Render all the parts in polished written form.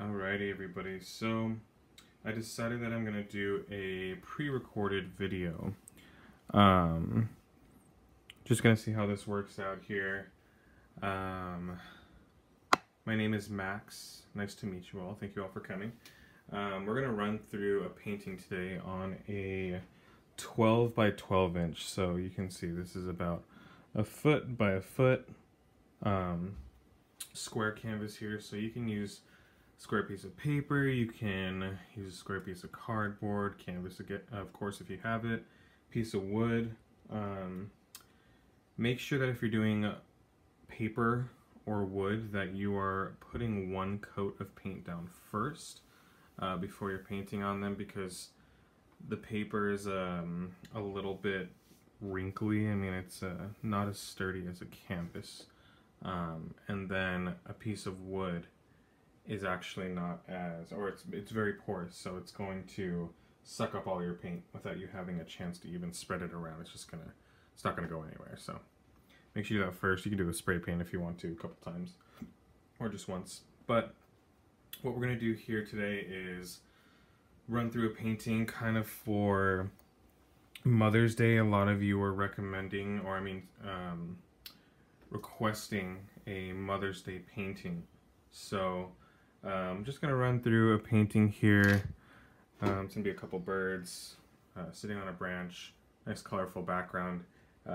Alrighty everybody, so I decided that I'm gonna do a pre-recorded video. Just gonna see how this works out here. My name is Max. Nice to meet you all. Thank you all for coming. We're gonna run through a painting today on a 12 by 12 inch. So you can see this is about a foot by a foot square canvas here. So you can use square piece of paper, you can use a square piece of cardboard, canvas of course if you have it, piece of wood. Make sure that if you're doing paper or wood that you are putting one coat of paint down first before you're painting on them, because the paper is a little bit wrinkly. I mean, it's not as sturdy as a canvas, and then a piece of wood is actually not as, or it's very porous, so it's going to suck up all your paint without you having a chance to even spread it around. It's not gonna go anywhere. So make sure you do that first. You can do the spray paint if you want to a couple times or just once. But what we're gonna do here today is run through a painting kind of for Mother's Day. A lot of you are recommending, or requesting a Mother's Day painting. So I'm just gonna run through a painting here. It's gonna be a couple birds sitting on a branch, nice colorful background.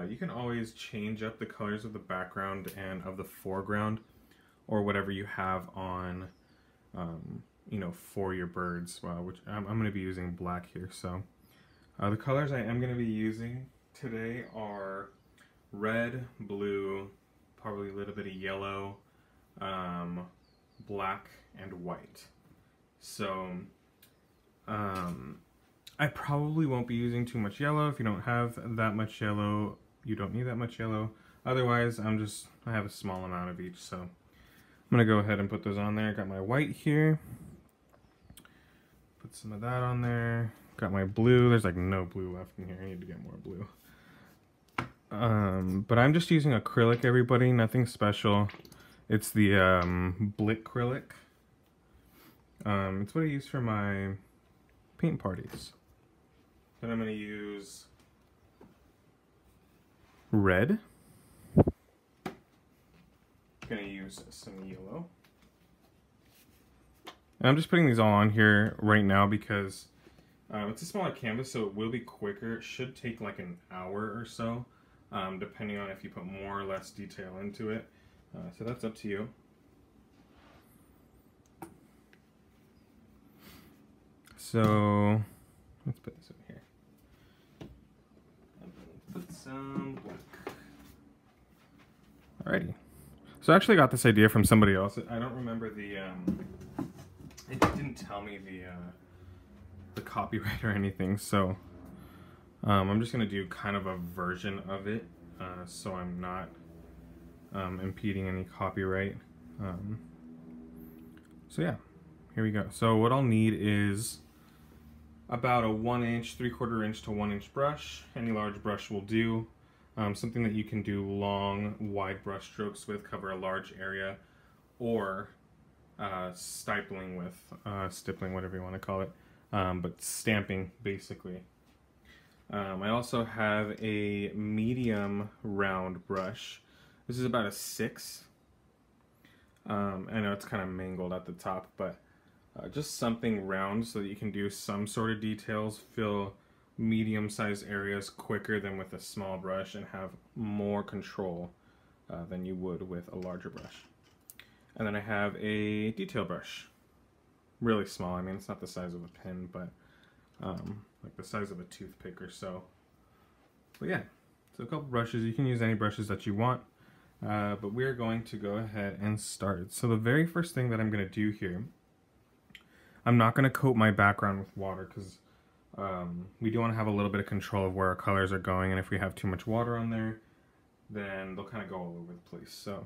You can always change up the colors of the background and of the foreground, or whatever you have on, for your birds. Which I'm gonna be using black here. So the colors I am gonna be using today are red, blue, probably a little bit of yellow, black and white. So I probably won't be using too much yellow. If you don't have that much yellow, you don't need that much yellow. Otherwise, I have a small amount of each, so I'm gonna go ahead and put those on there. Got my white here, put some of that on there. Got my blue. There's like no blue left in here. I need to get more blue. But I'm just using acrylic, everybody, nothing special. It's the Blick acrylic. It's what I use for my paint parties. Then I'm going to use red. Going to use some yellow. And I'm just putting these all on here right now because it's a smaller canvas, so it will be quicker. It should take like an hour or so, depending on if you put more or less detail into it. So that's up to you. So let's put this in here. And put some black. Alrighty. So I actually got this idea from somebody else. I don't remember the. It didn't tell me the copyright or anything. So I'm just gonna do kind of a version of it, so I'm not impeding any copyright. So yeah, here we go. So what I'll need is about a 1 inch, 3/4 inch to 1 inch brush. Any large brush will do. Something that you can do long, wide brush strokes with, cover a large area, or stippling with, stippling, whatever you want to call it, but stamping basically. I also have a medium round brush. This is about a 6. I know it's kind of mangled at the top, but just something round so that you can do some sort of details, fill medium-sized areas quicker than with a small brush, and have more control than you would with a larger brush. And then I have a detail brush, really small. I mean, it's not the size of a pin, but like the size of a toothpick or so. But yeah, so a couple brushes. You can use any brushes that you want. But we're going to go ahead and start. So the very first thing that I'm going to do here, I'm not going to coat my background with water because we do want to have a little bit of control of where our colors are going, and if we have too much water on there, then they'll kind of go all over the place. So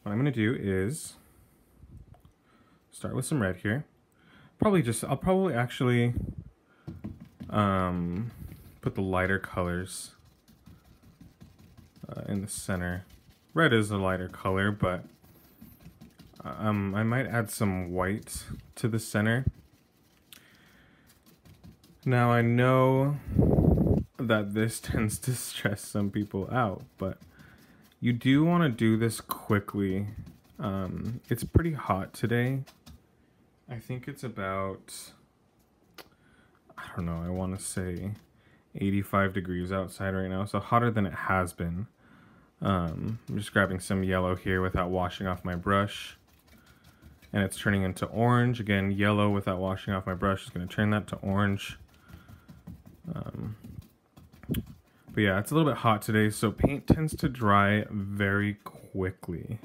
what I'm going to do is start with some red here. I'll probably actually put the lighter colors in the center. Red is a lighter color, but I might add some white to the center. Now I know that this tends to stress some people out, but you do want to do this quickly. It's pretty hot today. I think it's about, I don't know, I want to say 85 degrees outside right now, so hotter than it has been. I'm just grabbing some yellow here without washing off my brush. And it's turning into orange. Again, yellow without washing off my brush is going to turn that to orange. But yeah, it's a little bit hot today, so paint tends to dry very quickly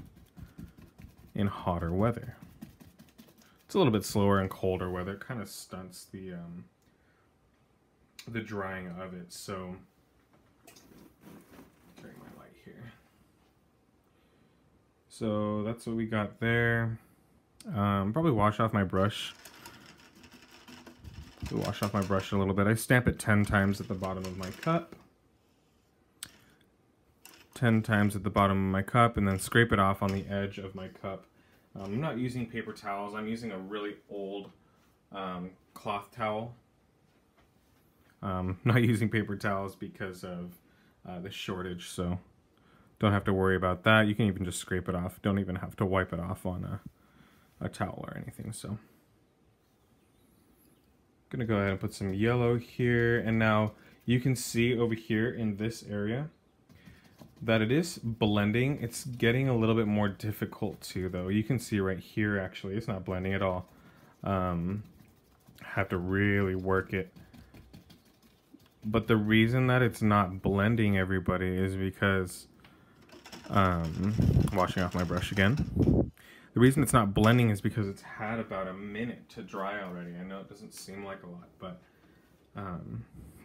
in hotter weather. It's a little bit slower in colder weather. It kind of stunts the drying of it. So, turn my light here. So that's what we got there. Probably wash off my brush. Wash off my brush a little bit. I stamp it 10 times at the bottom of my cup. 10 times at the bottom of my cup, and then scrape it off on the edge of my cup. I'm not using paper towels. I'm using a really old cloth towel. Not using paper towels because of the shortage, so don't have to worry about that. You can even just scrape it off. Don't even have to wipe it off on a towel or anything. So gonna go ahead and put some yellow here, and now you can see over here in this area that it is blending. It's getting a little bit more difficult too, though. You can see right here, actually, it's not blending at all. Have to really work it. But the reason that it's not blending, everybody, is because, washing off my brush again. The reason it's not blending is because it's had about a minute to dry already. I know it doesn't seem like a lot, but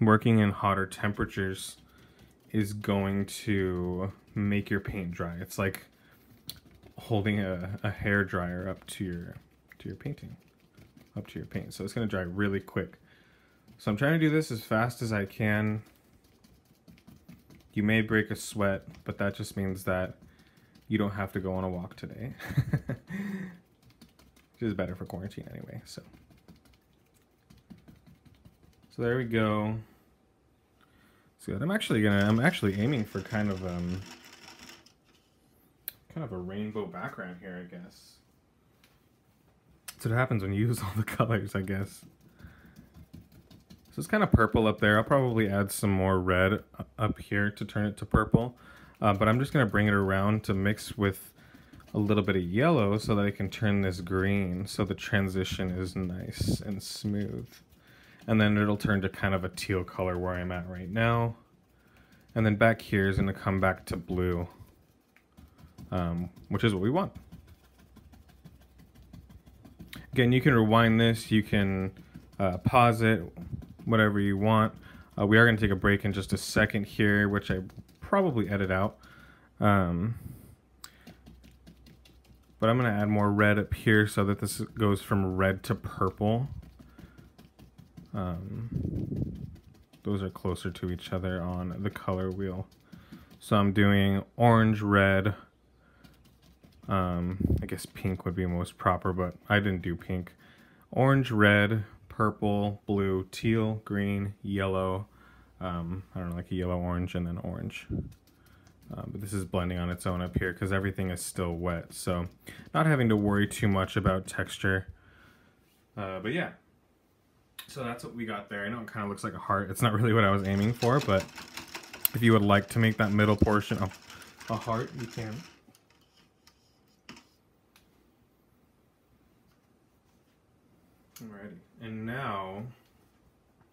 working in hotter temperatures is going to make your paint dry. It's like holding a hair dryer up to your painting, up to your paint. So it's going to dry really quick. So I'm trying to do this as fast as I can. You may break a sweat, but that just means that you don't have to go on a walk today. Which is better for quarantine anyway. So there we go. So I'm actually aiming for kind of a rainbow background here, I guess. That's what happens when you use all the colors, I guess. So it's kind of purple up there. I'll probably add some more red up here to turn it to purple. But I'm just going to bring it around to mix with a little bit of yellow so that I can turn this green so the transition is nice and smooth. And then it'll turn to kind of a teal color where I'm at right now. And then back here is going to come back to blue, which is what we want. Again, you can rewind this, you can pause it, whatever you want. We are going to take a break in just a second here, which I probably edit out. But I'm going to add more red up here so that this goes from red to purple. Those are closer to each other on the color wheel. So I'm doing orange, red. I guess pink would be most proper, but I didn't do pink. Orange, red, purple, blue, teal, green, yellow. I don't know, like a yellow, orange, and then orange. But this is blending on its own up here because everything is still wet. So not having to worry too much about texture. But yeah. So that's what we got there. I know it kind of looks like a heart. It's not really what I was aiming for, but if you would like to make that middle portion a heart, you can. Alrighty. And now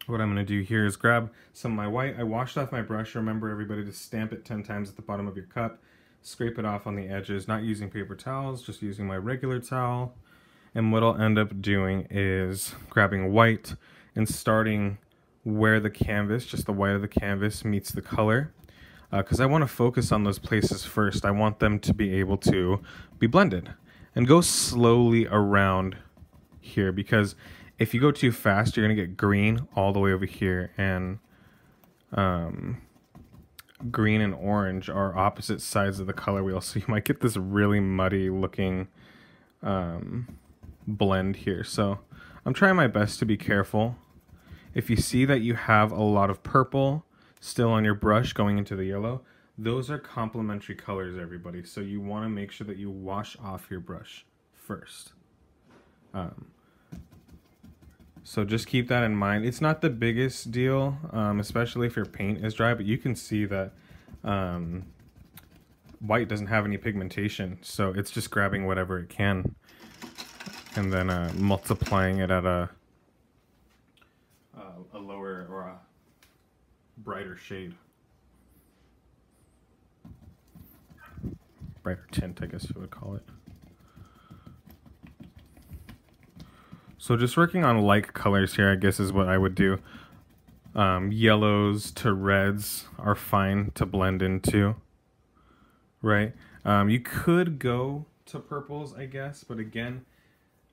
what I'm going to do here is grab some of my white. I washed off my brush. Remember, everybody, to stamp it 10 times at the bottom of your cup. Scrape it off on the edges, not using paper towels, just using my regular towel. And what I'll end up doing is grabbing white and starting where the canvas, just the white of the canvas, meets the color. Because I want to focus on those places first. I want them to be able to be blended. And go slowly around here, because if you go too fast, you're going to get green all the way over here. And green and orange are opposite sides of the color wheel. So you might get this really muddy looking blend here. So I'm trying my best to be careful. If you see that you have a lot of purple still on your brush going into the yellow, those are complementary colors, everybody. So you want to make sure that you wash off your brush first. So just keep that in mind. It's not the biggest deal, especially if your paint is dry, but you can see that white doesn't have any pigmentation, so it's just grabbing whatever it can and then multiplying it at a lower or a brighter shade. Brighter tint, I guess you would call it. So just working on like colors here, I guess, is what I would do. Yellows to reds are fine to blend into, right? You could go to purples, I guess, but again,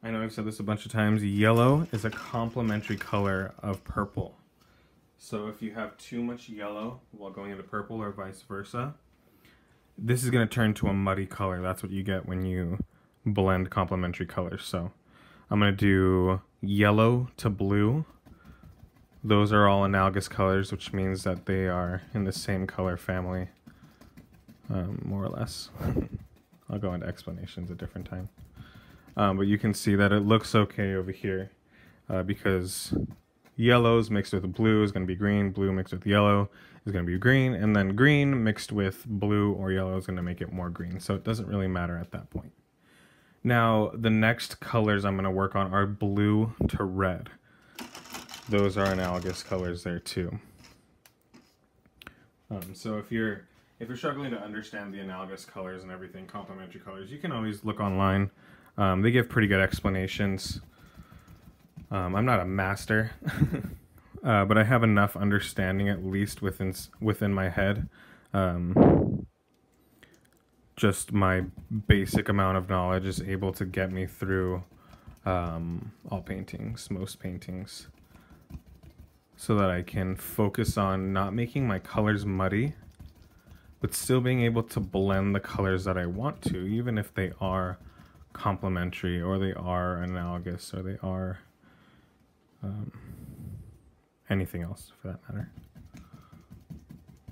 I know I've said this a bunch of times, yellow is a complementary color of purple. So if you have too much yellow while going into purple or vice versa, this is going to turn to a muddy color. That's what you get when you blend complementary colors. So I'm going to do yellow to blue. Those are all analogous colors, which means that they are in the same color family, more or less. I'll go into explanations at a different time. But you can see that it looks okay over here because yellows mixed with blue is going to be green, blue mixed with yellow is going to be green, and then green mixed with blue or yellow is going to make it more green. So it doesn't really matter at that point. Now, the next colors I'm going to work on are blue to red. Those are analogous colors there too. So if you're struggling to understand the analogous colors and everything, complementary colors, you can always look online. They give pretty good explanations. I'm not a master, but I have enough understanding, at least within my head. Just my basic amount of knowledge is able to get me through all paintings, most paintings, so that I can focus on not making my colors muddy, but still being able to blend the colors that I want to, even if they are complementary or they are analogous or they are anything else for that matter.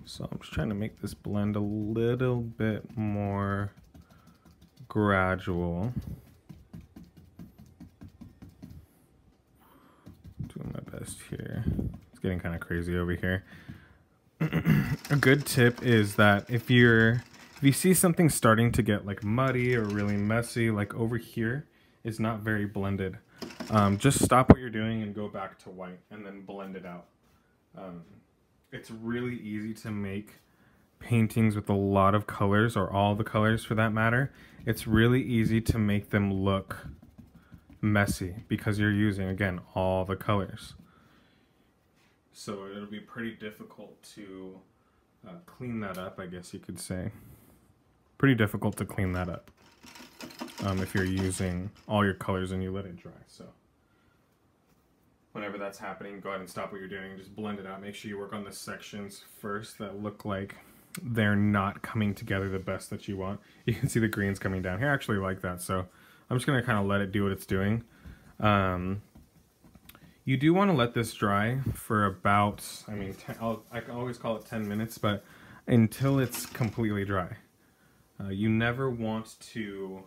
So I'm just trying to make this blend a little bit more gradual. Doing my best here. It's getting kind of crazy over here. A good tip is that if you see something starting to get like muddy or really messy, like over here, it's not very blended. Just stop what you're doing and go back to white and then blend it out. It's really easy to make paintings with a lot of colors, or all the colors for that matter. It's really easy to make them look messy because you're using, again, all the colors. So it'll be pretty difficult to clean that up, I guess you could say. Pretty difficult to clean that up if you're using all your colors and you let it dry. So whenever that's happening, go ahead and stop what you're doing and just blend it out. Make sure you work on the sections first that look like they're not coming together the best that you want. You can see the greens coming down here. I actually like that, so I'm just going to kind of let it do what it's doing. You do want to let this dry for about, I can always call it 10 minutes, but until it's completely dry. You never want to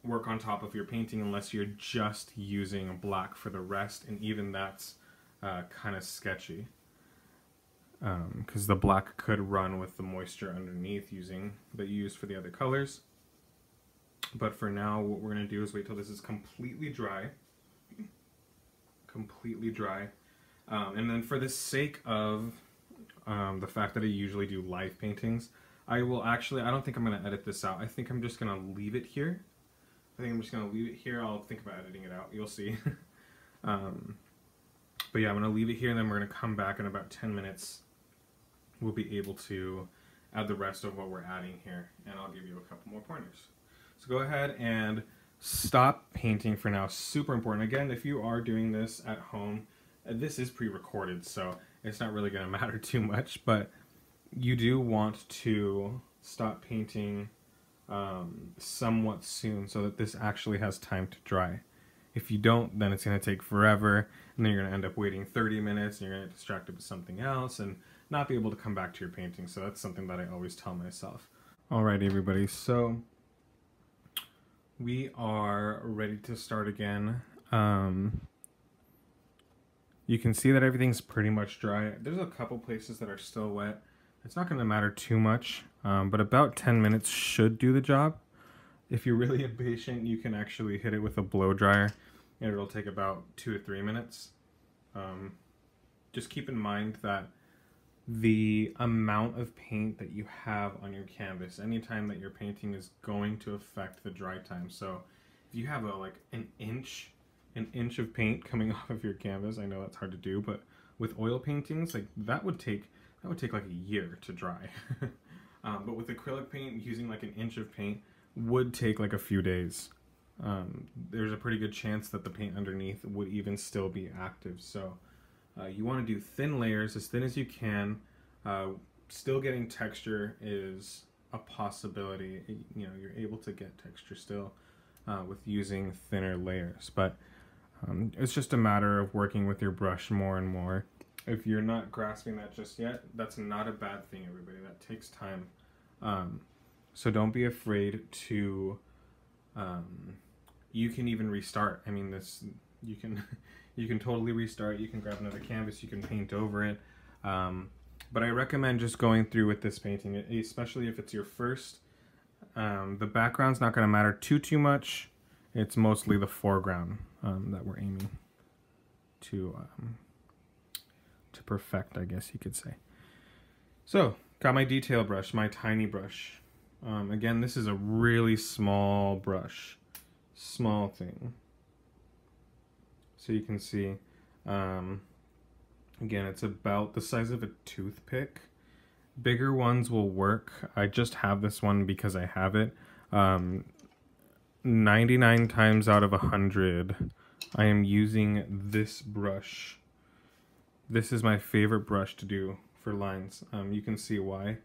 work on top of your painting unless you're just using black for the rest, and even that's kind of sketchy because the black could run with the moisture underneath that you use for the other colors. But for now, what we're going to do is wait till this is completely dry. And then for the sake of the fact that I usually do live paintings, I don't think I'm going to edit this out. I think I'm just going to leave it here. I'll think about editing it out. You'll see. But yeah, I'm going to leave it here, and then we're going to come back in about 10 minutes. We'll be able to add the rest of what we're adding here, and I'll give you a couple more pointers. So go ahead and stop painting for now. Super important. Again, if you are doing this at home, this is pre-recorded, so it's not really going to matter too much, but you do want to stop painting somewhat soon so that this actually has time to dry. If you don't, then it's going to take forever, and then you're going to end up waiting 30 minutes, and you're going to get distracted with something else and not be able to come back to your painting. So that's something that I always tell myself. Alright, everybody, so we are ready to start again. You can see that everything's pretty much dry. There's a couple places that are still wet. It's not going to matter too much, but about 10 minutes should do the job. If you're really impatient, you can actually hit it with a blow dryer, and it'll take about 2 to 3 minutes. Just keep in mind that the amount of paint that you have on your canvas, anytime that your painting is going to affect the dry time. So if you have like an inch of paint coming off of your canvas, I know that's hard to do, but with oil paintings, like that would take like a year to dry. But with acrylic paint, using like an inch of paint would take like a few days. There's a pretty good chance that the paint underneath would even still be active. So you want to do thin layers, as thin as you can. Still getting texture is a possibility. You know, you're able to get texture still with using thinner layers, but it's just a matter of working with your brush more and more. If you're not grasping that just yet, that's not a bad thing, everybody. That takes time. So don't be afraid to, you can even restart. I mean, you can totally restart. You can grab another canvas, you can paint over it. But I recommend just going through with this painting, especially if it's your first. The background's not going to matter too much. It's mostly the foreground that we're aiming to perfect, I guess you could say. So, got my detail brush, my tiny brush. Again, this is a really small brush, small thing. So you can see, again, it's about the size of a toothpick. Bigger ones will work. I just have this one because I have it. 99 times out of 100, I am using this brush. This is my favorite brush to do for lines. You can see why.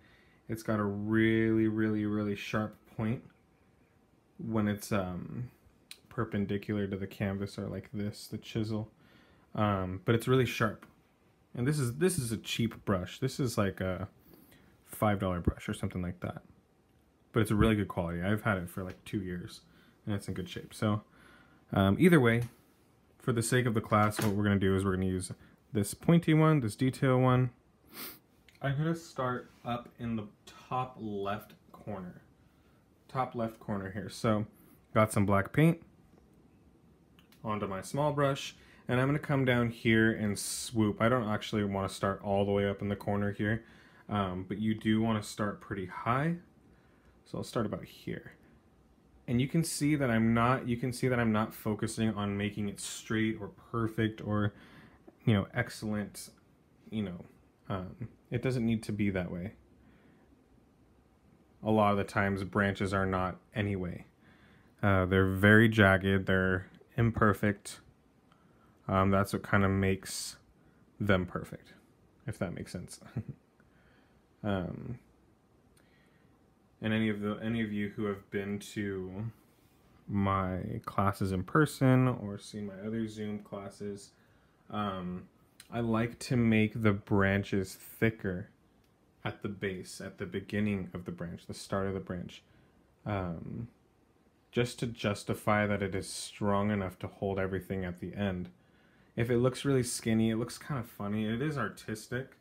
It's got a really sharp point when it's perpendicular to the canvas, or like this, the chisel. But it's really sharp. And this is a cheap brush. This is like a $5 brush or something like that. But it's a really good quality. I've had it for like 2 years, and it's in good shape. So either way, for the sake of the class, what we're going to do is we're going to use this pointy one, this detail one. I'm going to start up in the top left corner. Top left corner here. So got some black paint onto my small brush, and I'm going to come down here and swoop. I don't actually want to start all the way up in the corner here, but you do want to start pretty high. So I'll start about here. And you can see that I'm not focusing on making it straight or perfect or, you know, excellent, you know. It doesn't need to be that way. A lot of the times branches are not anyway. They're very jagged, they're imperfect. That's what kind of makes them perfect, if that makes sense. And any of you who have been to my classes in person or seen my other Zoom classes, I like to make the branches thicker at the base, at the beginning of the branch, the start of the branch, just to justify that it is strong enough to hold everything at the end. If it looks really skinny, it looks kind of funny. It is artistic,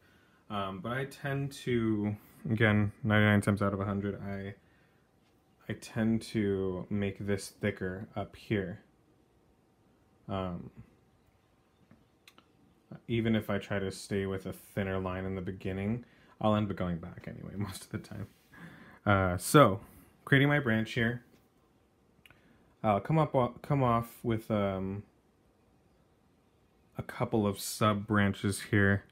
but I tend to, again, 99 times out of 100, I tend to make this thicker up here. Even if I try to stay with a thinner line in the beginning, I'll end up going back anyway most of the time. So, creating my branch here. I'll come off with a couple of sub branches here.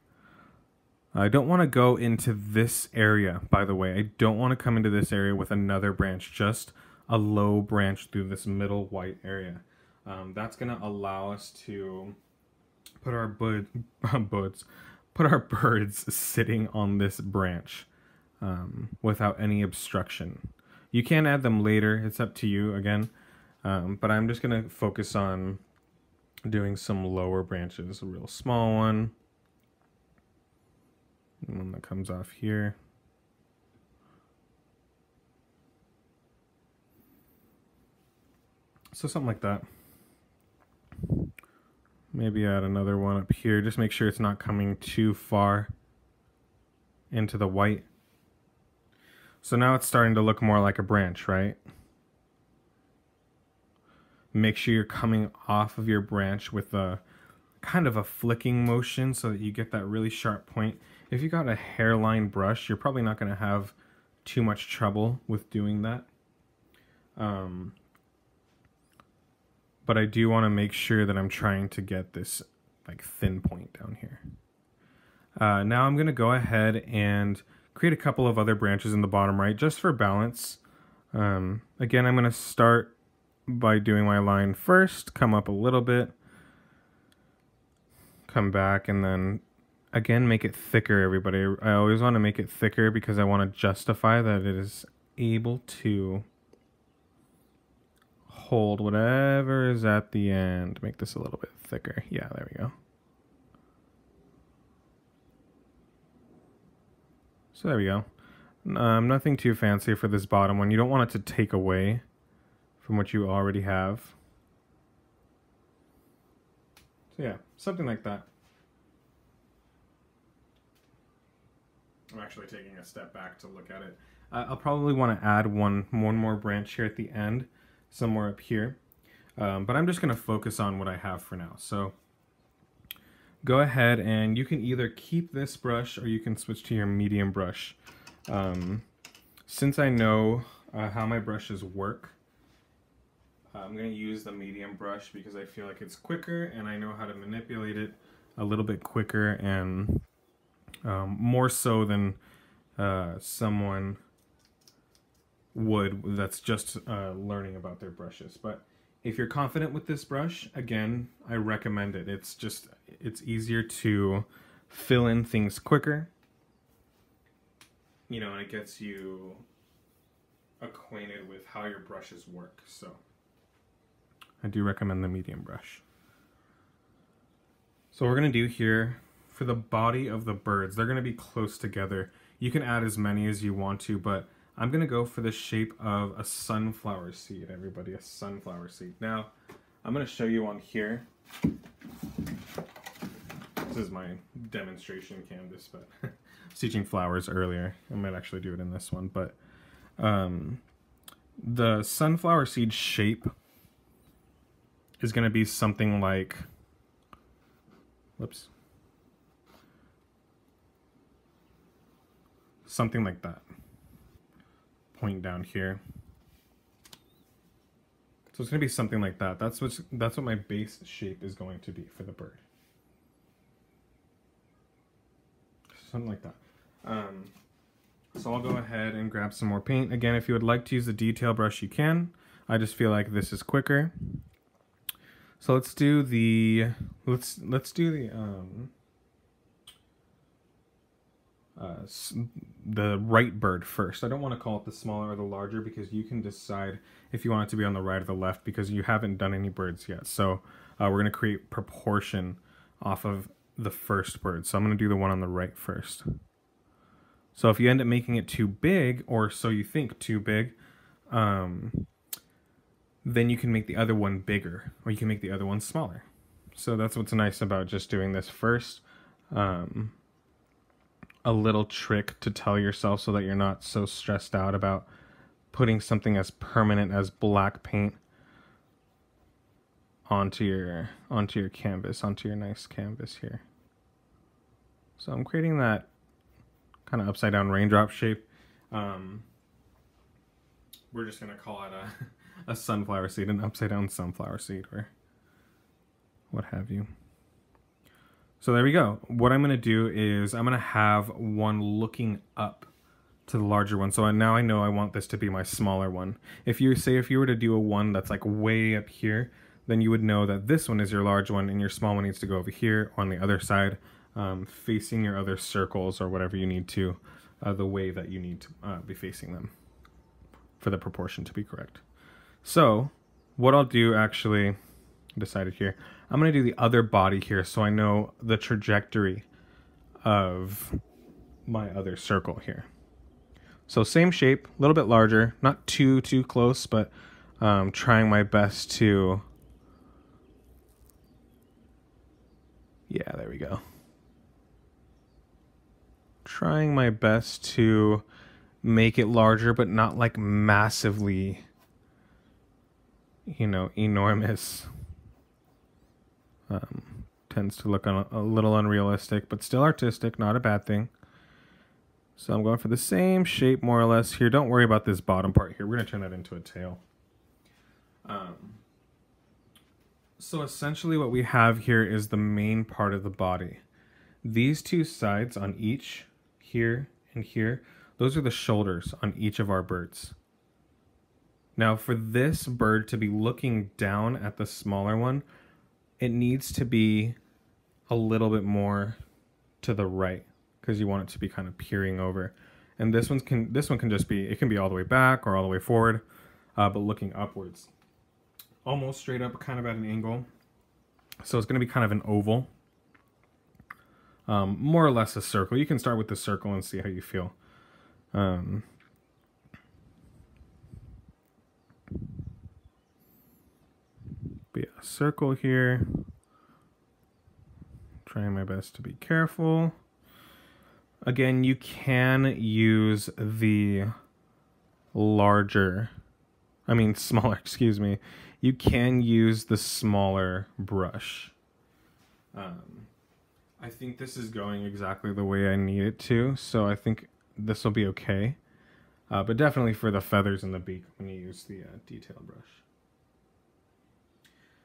I don't want to go into this area, by the way. I don't want to come into this area with another branch, just a low branch through this middle white area. That's going to allow us to put our birds sitting on this branch without any obstruction. You can add them later, it's up to you again. But I'm just gonna focus on doing some lower branches, a real small one. One that comes off here. So something like that. Maybe add another one up here. Just make sure it's not coming too far into the white. So now it's starting to look more like a branch, right? Make sure you're coming off of your branch with a kind of a flicking motion so that you get that really sharp point. If you got a hairline brush, you're probably not going to have too much trouble with doing that. But I do want to make sure that I'm trying to get this like thin point down here. Now I'm going to go ahead and create a couple of other branches in the bottom right just for balance. Again, I'm going to start by doing my line first, come up a little bit, come back, and then again make it thicker, everybody. I always want to make it thicker because I want to justify that it is able to hold whatever is at the end. Make this a little bit thicker. Yeah, there we go. So there we go. Nothing too fancy for this bottom one. You don't want it to take away from what you already have. So yeah, something like that. I'm actually taking a step back to look at it. I'll probably want to add one more branch here at the end, somewhere up here. But I'm just going to focus on what I have for now. So go ahead and you can either keep this brush or you can switch to your medium brush. Since I know how my brushes work, I'm going to use the medium brush because I feel like it's quicker and I know how to manipulate it a little bit quicker and more so than someone would that's just learning about their brushes. But if you're confident with this brush, again, I recommend it. It's easier to fill in things quicker, you know, and it gets you acquainted with how your brushes work. So I do recommend the medium brush. So what we're going to do here for the body of the birds, they're going to be close together. You can add as many as you want to, but I'm going to go for the shape of a sunflower seed, everybody, a sunflower seed. Now, I'm going to show you on here. This is my demonstration canvas, but I was teaching flowers earlier. I might actually do it in this one, but the sunflower seed shape is going to be something like, whoops, something like that. Point down here. So it's going to be something like that. That's what my base shape is going to be for the bird. Something like that. So I'll go ahead and grab some more paint. Again, if you would like to use the detail brush, you can. I just feel like this is quicker. So let's do the right bird first. I don't want to call it the smaller or the larger because you can decide if you want it to be on the right or the left because you haven't done any birds yet. So we're going to create proportion off of the first bird. So I'm going to do the one on the right first. So if you end up making it too big, or so you think too big, then you can make the other one bigger, or you can make the other one smaller. So that's what's nice about just doing this first. A little trick to tell yourself so that you're not so stressed out about putting something as permanent as black paint onto your canvas, onto your nice canvas here. So I'm creating that kind of upside down raindrop shape. We're just gonna call it a sunflower seed, an upside down sunflower seed, or what have you. So there we go. What I'm going to do is I'm going to have one looking up to the larger one. So now I know I want this to be my smaller one. If you were to do a one that's like way up here, then you would know that this one is your large one and your small one needs to go over here on the other side, facing your other circles or whatever you need to, the way that you need to be facing them for the proportion to be correct. So what I'll do, actually, I decided here, I'm going to do the other body here so I know the trajectory of my other circle here. So same shape, a little bit larger, not too close, but trying my best to, yeah, there we go. Trying my best to make it larger, but not like massively, you know, enormous. Tends to look a little unrealistic, but still artistic, not a bad thing. So I'm going for the same shape more or less here. Don't worry about this bottom part here. We're going to turn that into a tail. So essentially what we have here is the main part of the body. These two sides on each, here and here, those are the shoulders on each of our birds. Now for this bird to be looking down at the smaller one, it needs to be a little bit more to the right because you want it to be kind of peering over. And this one can just be, it can be all the way back or all the way forward, but looking upwards. Almost straight up, kind of at an angle. So it's going to be kind of an oval. More or less a circle. You can start with the circle and see how you feel. But yeah, circle here. Trying my best to be careful. Again, you can use the smaller, excuse me. You can use the smaller brush. I think this is going exactly the way I need it to, so I think this will be okay. But definitely for the feathers and the beak, I'm going to use the detail brush.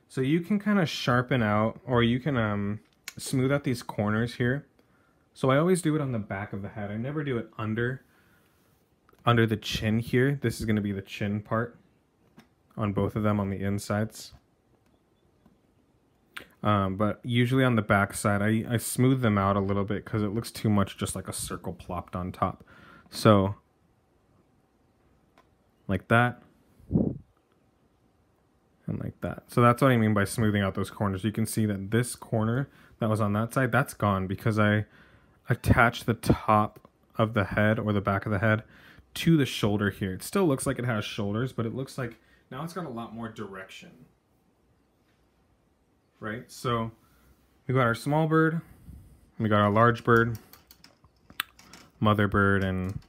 So you can kind of sharpen out, or you can smooth out these corners here. So I always do it on the back of the head. I never do it under the chin here. This is going to be the chin part on both of them on the insides. But usually on the back side, I smooth them out a little bit because it looks too much just like a circle plopped on top. So, like that. And like that. So that's what I mean by smoothing out those corners. You can see that this corner that was on that side, that's gone because I attached the top of the head or the back of the head to the shoulder here. It still looks like it has shoulders, but it looks like now it's got a lot more direction. Right? So we got our small bird, we got our large bird, mother bird, and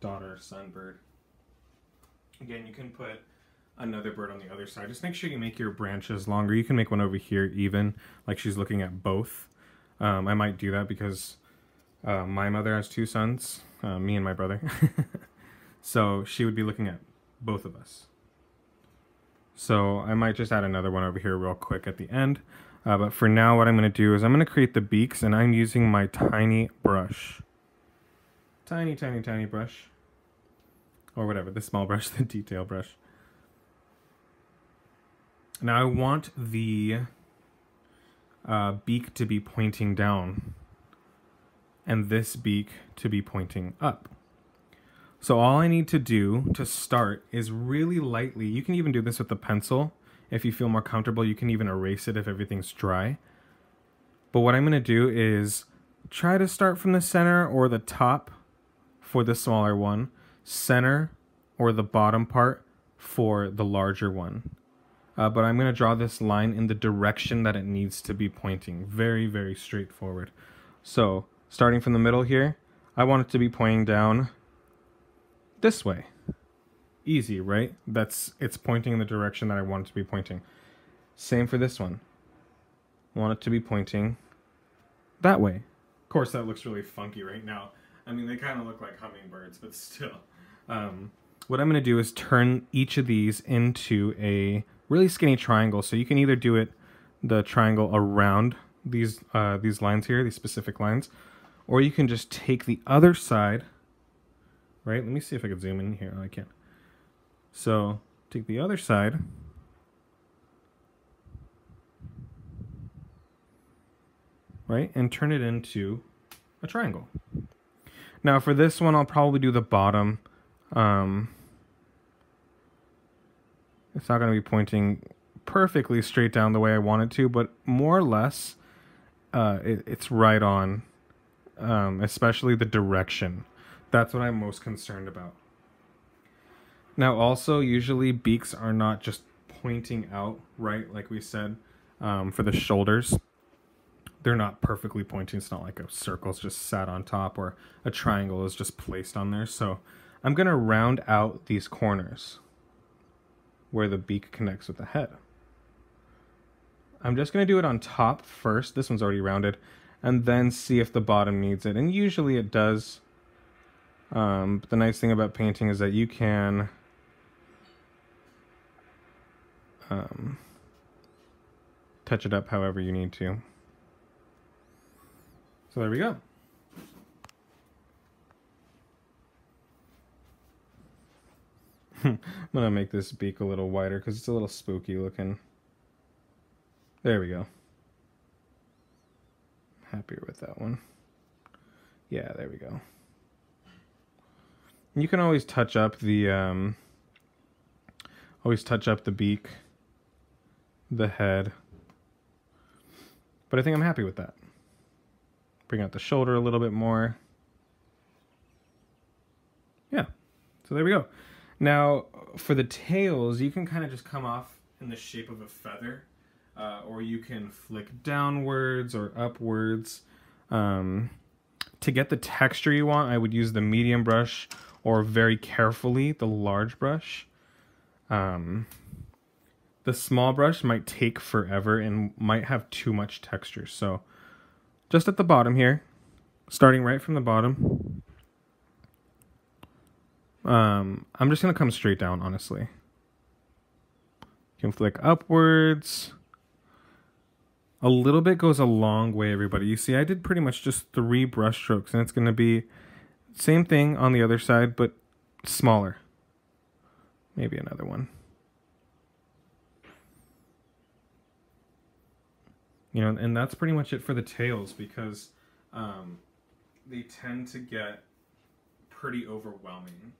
daughter, son bird. Again, you can put another bird on the other side. Just make sure you make your branches longer. You can make one over here even, like she's looking at both. I might do that because my mother has two sons, me and my brother. So she would be looking at both of us. So I might just add another one over here real quick at the end. But for now, what I'm going to do is I'm going to create the beaks, and I'm using my tiny brush. Tiny, tiny, tiny brush. Or whatever, the small brush, the detail brush. Now I want the beak to be pointing down and this beak to be pointing up. So all I need to do to start is really lightly, you can even do this with a pencil if you feel more comfortable. You can even erase it if everything's dry. But what I'm going to do is try to start from the center or the top for the smaller one, center or the bottom part for the larger one. But I'm going to draw this line in the direction that it needs to be pointing. Very, very straightforward. So starting from the middle here, I want it to be pointing down this way. Easy, right? It's pointing in the direction that I want it to be pointing. Same for this one. I want it to be pointing that way. Of course, that looks really funky right now. I mean, they kind of look like hummingbirds, but still. What I'm going to do is turn each of these into a really skinny triangle. So you can either do the triangle around these lines here, these specific lines, or you can just take the other side, right? Let me see if I can zoom in here. Oh, I can't. So take the other side, right, and turn it into a triangle. Now for this one, I'll probably do the bottom It's not going to be pointing perfectly straight down the way I want it to, but more or less, it's right on, especially the direction. That's what I'm most concerned about. Now, also, usually beaks are not just pointing out, right, like we said, for the shoulders. They're not perfectly pointing. It's not like a circle's just sat on top or a triangle is just placed on there. So I'm going to round out these corners where the beak connects with the head. I'm just going to do it on top first. This one's already rounded. And then see if the bottom needs it. And usually it does. But the nice thing about painting is that you can touch it up however you need to. So there we go. I'm gonna make this beak a little wider because it's a little spooky looking. There we go. Happier with that one. Yeah, there we go. You can always touch up the beak, the head. But I think I'm happy with that. Bring out the shoulder a little bit more. Yeah, so there we go. Now, for the tails, you can kind of just come off in the shape of a feather, or you can flick downwards or upwards. To get the texture you want, I would use the medium brush, or very carefully, the large brush. The small brush might take forever and might have too much texture, so just at the bottom here, starting right from the bottom, I'm just going to come straight down, honestly. You can flick upwards. A little bit goes a long way, everybody. You see, I did pretty much just 3 brush strokes, and it's going to be same thing on the other side, but smaller. Maybe another one. You know, and that's pretty much it for the tails, because they tend to get pretty overwhelming.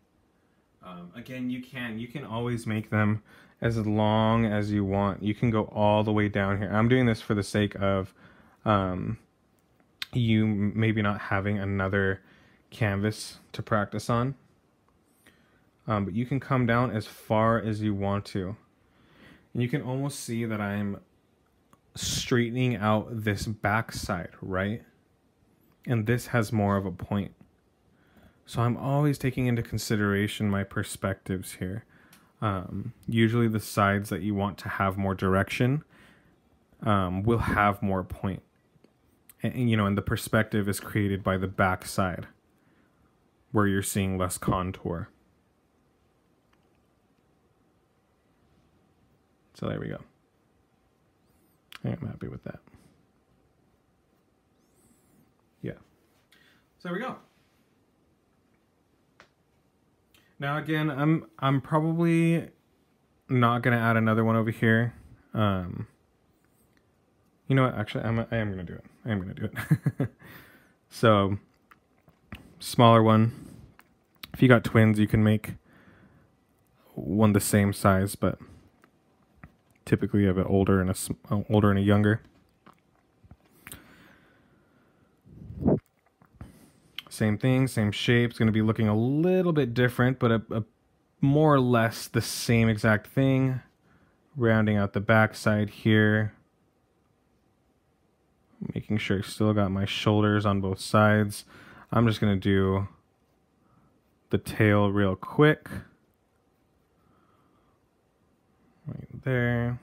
Again, you can always make them as long as you want. You can go all the way down here. I'm doing this for the sake of you maybe not having another canvas to practice on. But you can come down as far as you want to. And you can almost see that I'm straightening out this back side, right? And this has more of a point. So I'm always taking into consideration my perspectives here. Usually the sides that you want to have more direction will have more point. And, you know, and the perspective is created by the back side, where you're seeing less contour. So there we go. I'm happy with that. Yeah. So there we go. Now again, I'm probably not gonna add another one over here. You know what? Actually, I am gonna do it. I am gonna do it. So, smaller one. If you got twins, you can make one the same size, but typically you have an older and a younger. Same thing, same shape. It's going to be looking a little bit different, but a more or less the same exact thing. Rounding out the back side here. Making sure I still got my shoulders on both sides. I'm just going to do the tail real quick. Right there.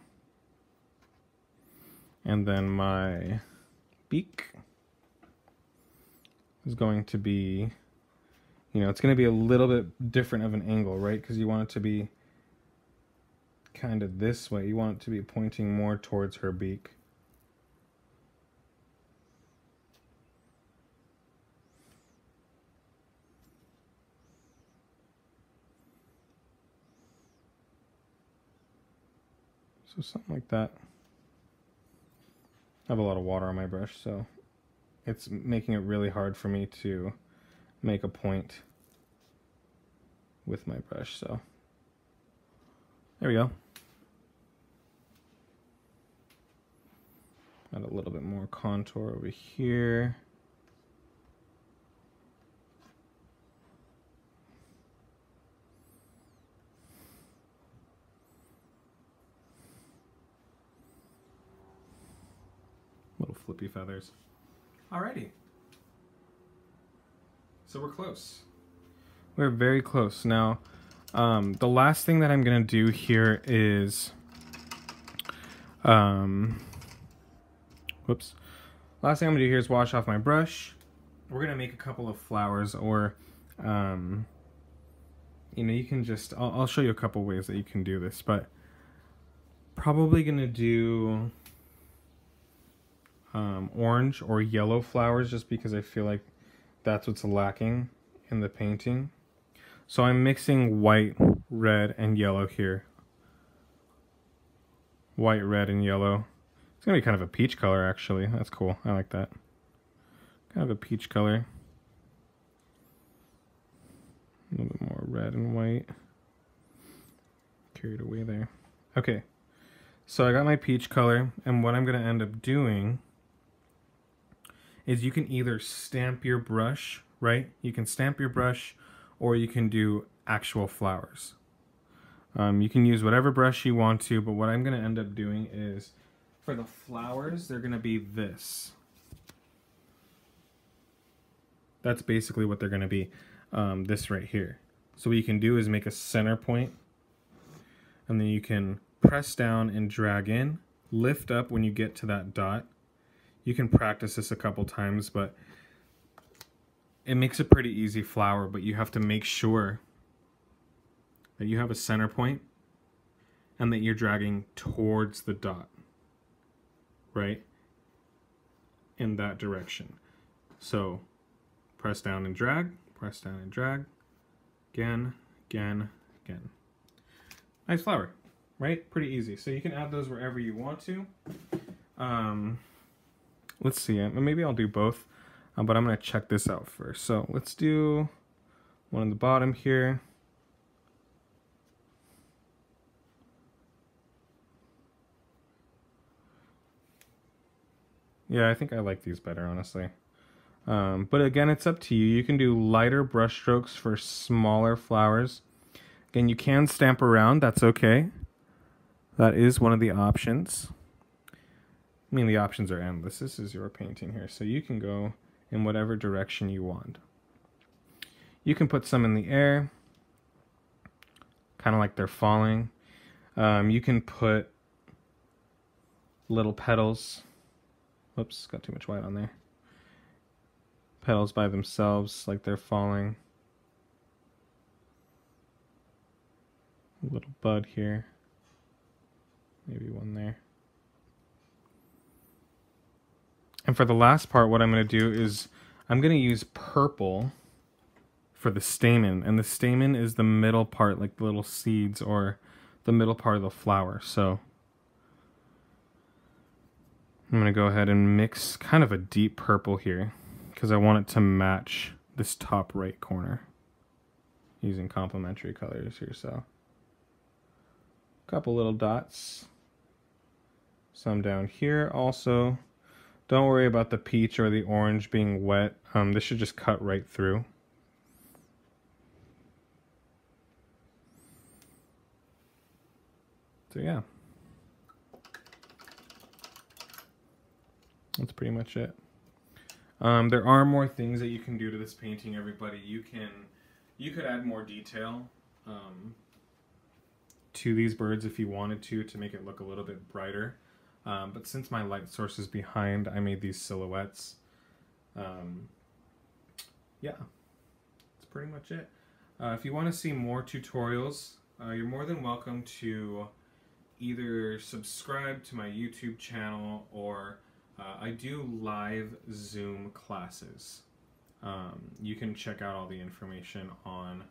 And then my beak is going to be, you know, it's going to be a little bit different of an angle, right? Because you want it to be kind of this way. You want it to be pointing more towards her beak. So something like that. I have a lot of water on my brush, so it's making it really hard for me to make a point with my brush. So there we go. Add a little bit more contour over here. Little flippy feathers. Alrighty. So we're close. We're very close. Now, the last thing that I'm gonna do here is, whoops. Last thing I'm gonna do here is wash off my brush. We're gonna make a couple of flowers, or, you know, you can just, I'll show you a couple ways that you can do this, but probably gonna do orange or yellow flowers, just because I feel like that's what's lacking in the painting. So I'm mixing white, red, and yellow here. White, red, and yellow. It's gonna be kind of a peach color, actually. That's cool. I like that. Kind of a peach color. A little bit more red and white. Carried away there. Okay. So I got my peach color, and what I'm gonna end up doing is you can either stamp your brush, right? You can stamp your brush, or you can do actual flowers. You can use whatever brush you want to, but what I'm gonna end up doing is, for the flowers, they're gonna be this. That's basically what they're gonna be, this right here. So what you can do is make a center point, and then you can press down and drag in, lift up when you get to that dot. You can practice this a couple times, but it makes a pretty easy flower, but you have to make sure that you have a center point and that you're dragging towards the dot, right? In that direction. So press down and drag, press down and drag, again, again, again. Nice flower, right? Pretty easy. So you can add those wherever you want to. Let's see, maybe I'll do both, but I'm gonna check this out first. So let's do one on the bottom here. Yeah, I think I like these better, honestly. But again, it's up to you. You can do lighter brush strokes for smaller flowers. Again, you can stamp around, that's okay. That is one of the options. I mean, the options are endless. This is your painting here, so you can go in whatever direction you want. You can put some in the air, kind of like they're falling. You can put little petals. Whoops, got too much white on there. Petals by themselves, like they're falling. A little bud here. Maybe one there. And for the last part, what I'm going to do is I'm going to use purple for the stamen. And the stamen is the middle part, like the little seeds or the middle part of the flower. So I'm going to go ahead and mix kind of a deep purple here because I want it to match this top right corner using complementary colors here. So a couple little dots. Some down here also. Don't worry about the peach or the orange being wet. This should just cut right through. So yeah. That's pretty much it. There are more things that you can do to this painting, everybody. You could add more detail to these birds if you wanted to make it look a little bit brighter. But since my light source is behind, I made these silhouettes. Yeah, that's pretty much it. If you want to see more tutorials, you're more than welcome to either subscribe to my YouTube channel, or I do live Zoom classes. You can check out all the information on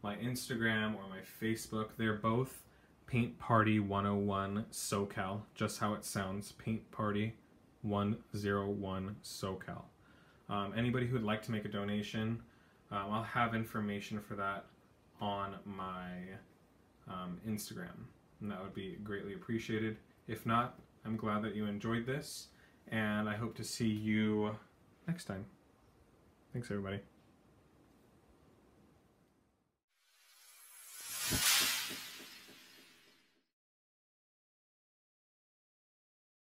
my Instagram or my Facebook. They're both Paint Party 101 SoCal, just how it sounds, Paint Party 101 SoCal. Anybody who would like to make a donation, I'll have information for that on my Instagram, and that would be greatly appreciated. If not, I'm glad that you enjoyed this, and I hope to see you next time. Thanks, everybody.